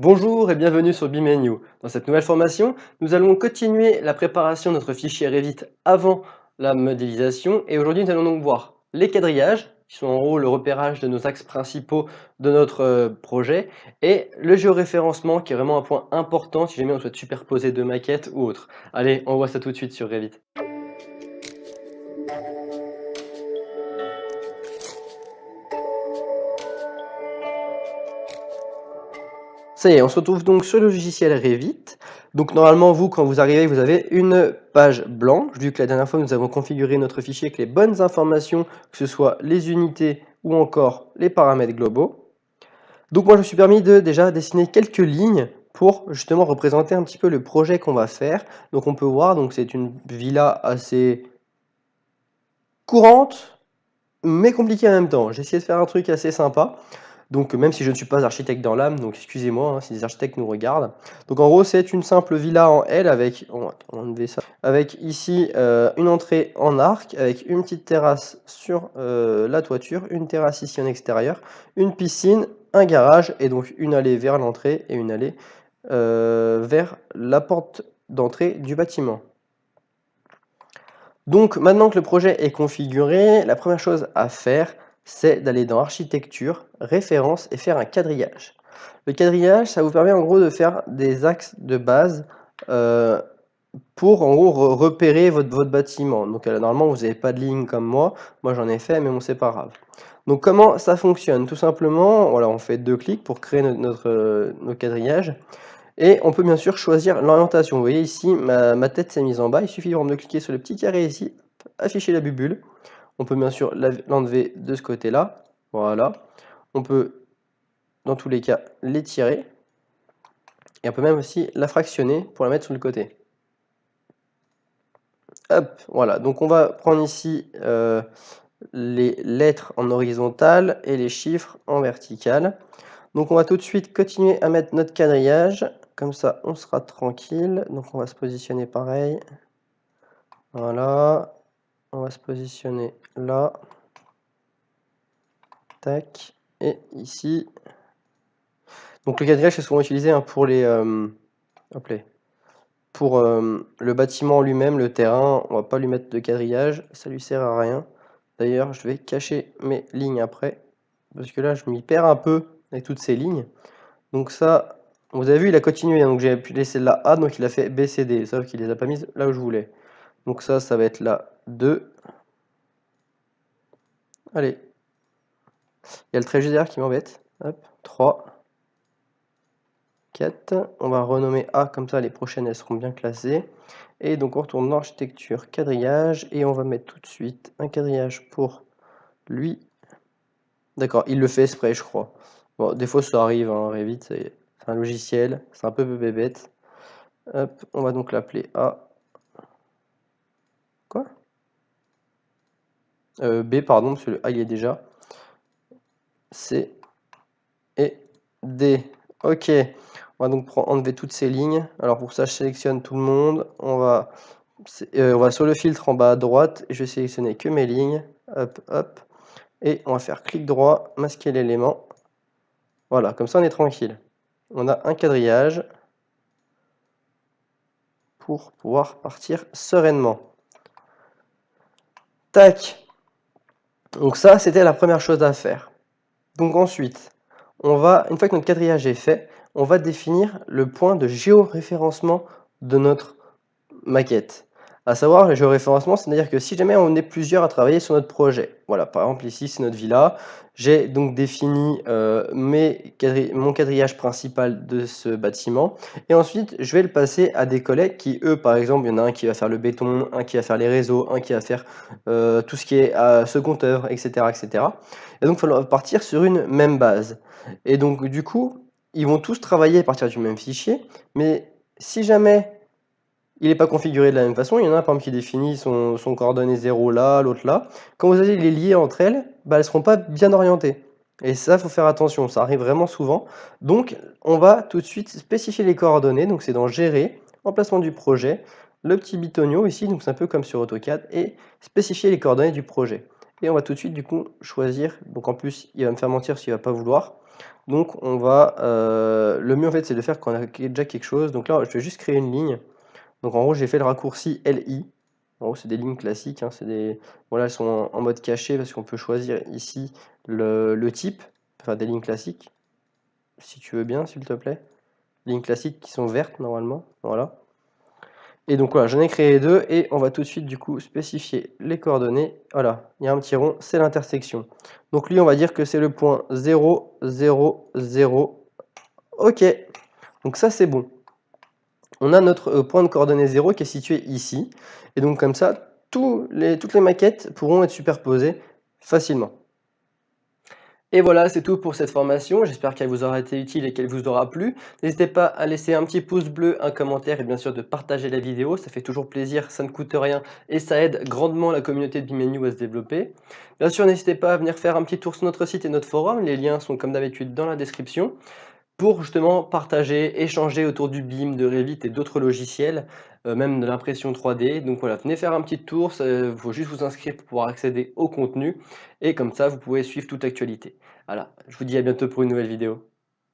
Bonjour et bienvenue sur BeMenu. Dans cette nouvelle formation, nous allons continuer la préparation de notre fichier Revit avant la modélisation et aujourd'hui nous allons donc voir les quadrillages, qui sont en gros le repérage de nos axes principaux de notre projet, et le géoréférencement qui est vraiment un point important si jamais on souhaite superposer deux maquettes ou autre. Allez, on voit ça tout de suite sur Revit. Ça y est, on se retrouve donc sur le logiciel Revit. Donc normalement, vous, quand vous arrivez, vous avez une page blanche, vu que la dernière fois, nous avons configuré notre fichier avec les bonnes informations, que ce soit les unités ou encore les paramètres globaux. Donc moi, je me suis permis de déjà dessiner quelques lignes pour justement représenter un petit peu le projet qu'on va faire. Donc on peut voir, donc c'est une villa assez courante, mais compliquée en même temps. J'ai essayé de faire un truc assez sympa. Donc même si je ne suis pas architecte dans l'âme, donc excusez-moi si des architectes nous regardent. Donc en gros c'est une simple villa en L avec, on va enlever ça, avec ici une entrée en arc, avec une petite terrasse sur la toiture, une terrasse ici en extérieur, une piscine, un garage et donc une allée vers l'entrée et une allée vers la porte d'entrée du bâtiment. Donc maintenant que le projet est configuré, la première chose à faire, c'est d'aller dans Architecture, Références et faire un quadrillage. Le quadrillage, ça vous permet en gros de faire des axes de base pour en gros repérer votre bâtiment. Donc normalement, vous n'avez pas de ligne comme moi j'en ai fait, mais bon, c'est pas grave. Donc comment ça fonctionne? Tout simplement, voilà, on fait 2 clics pour créer notre quadrillage. Et on peut bien sûr choisir l'orientation. Vous voyez ici, ma tête s'est mise en bas. Il suffit de cliquer sur le petit carré ici, afficher la bubule. On peut bien sûr l'enlever de ce côté-là. Voilà. On peut, dans tous les cas, l'étirer. Et on peut même aussi la fractionner pour la mettre sur le côté. Hop, voilà. Donc on va prendre ici les lettres en horizontal et les chiffres en vertical. Donc on va tout de suite continuer à mettre notre quadrillage. Comme ça, on sera tranquille. Donc on va se positionner pareil. Voilà. On va se positionner là. Tac. Et ici. Donc le quadrillage est souvent utilisé pour les... pour le bâtiment lui-même, le terrain. On va pas lui mettre de quadrillage. Ça lui sert à rien. D'ailleurs, je vais cacher mes lignes après. Parce que là, je m'y perds un peu avec toutes ces lignes. Donc ça, vous avez vu, il a continué. Donc j'ai pu laisser la A, donc il a fait B, C, D. Sauf qu'il les a pas mises là où je voulais. Donc ça va être la 2. Allez. Il y a le trait juste derrière qui m'embête. Hop, 3. 4. On va renommer A, comme ça les prochaines elles seront bien classées. Et donc on retourne dans architecture, quadrillage. Et on va mettre tout de suite un quadrillage pour lui. D'accord, il le fait exprès, je crois. Bon, des fois ça arrive, hein, Revit, c'est un logiciel, c'est un peu bébête. Hop, on va donc l'appeler A. Quoi? B, pardon, parce que le A il est déjà. C et D. Ok, on va donc enlever toutes ces lignes. Alors pour ça, je sélectionne tout le monde. On va sur le filtre en bas à droite et je vais sélectionner que mes lignes. Hop, hop. Et on va faire clic droit, masquer l'élément. Voilà, comme ça on est tranquille. On a un quadrillage pour pouvoir partir sereinement. Tac. Donc ça, c'était la première chose à faire. Donc ensuite, une fois que notre quadrillage est fait, on va définir le point de géoréférencement de notre maquette. À savoir, le géoréférencement, c'est-à-dire que si jamais on est plusieurs à travailler sur notre projet, voilà, par exemple ici c'est notre villa, j'ai donc défini mon quadrillage principal de ce bâtiment, et ensuite je vais le passer à des collègues qui, eux, par exemple, il y en a un qui va faire le béton, un qui va faire les réseaux, un qui va faire tout ce qui est second œuvre, etc., etc. Et donc il va partir sur une même base. Et donc du coup, ils vont tous travailler à partir du même fichier, mais si jamais il n'est pas configuré de la même façon, il y en a un par exemple qui définit son coordonnée 0 là, l'autre là. Quand vous allez les lier entre elles, elles ne seront pas bien orientées. Et ça, il faut faire attention, ça arrive vraiment souvent. Donc, on va tout de suite spécifier les coordonnées. Donc, c'est dans Gérer, Emplacement du projet, le petit bitonio ici, donc c'est un peu comme sur AutoCAD, et spécifier les coordonnées du projet. Et on va tout de suite, du coup, choisir. Donc, en plus, il va me faire mentir s'il ne va pas vouloir. Donc on va, le mieux en fait, c'est de faire quand on a déjà quelque chose. Donc là, je vais juste créer une ligne. Donc en gros, j'ai fait le raccourci LI. En gros, c'est des lignes classiques, hein, c'est des voilà, elles sont en mode caché parce qu'on peut choisir ici le type, enfin des lignes classiques, si tu veux bien, s'il te plaît. Lignes classiques qui sont vertes normalement, voilà. Et donc voilà, j'en ai créé 2 et on va tout de suite du coup spécifier les coordonnées. Voilà, il y a un petit rond, c'est l'intersection. Donc lui, on va dire que c'est le point 0, 0, 0. OK, donc ça c'est bon. On a notre point de coordonnées 0 qui est situé ici. Et donc comme ça, toutes les maquettes pourront être superposées facilement. Et voilà, c'est tout pour cette formation. J'espère qu'elle vous aura été utile et qu'elle vous aura plu. N'hésitez pas à laisser un petit pouce bleu, un commentaire et bien sûr de partager la vidéo. Ça fait toujours plaisir, ça ne coûte rien et ça aide grandement la communauté de Bimenu à se développer. Bien sûr, n'hésitez pas à venir faire un petit tour sur notre site et notre forum. Les liens sont comme d'habitude dans la description pour justement partager, échanger autour du BIM, de Revit et d'autres logiciels, même de l'impression 3D. Donc voilà, venez faire un petit tour, il faut juste vous inscrire pour pouvoir accéder au contenu et comme ça, vous pouvez suivre toute actualité. Voilà, je vous dis à bientôt pour une nouvelle vidéo.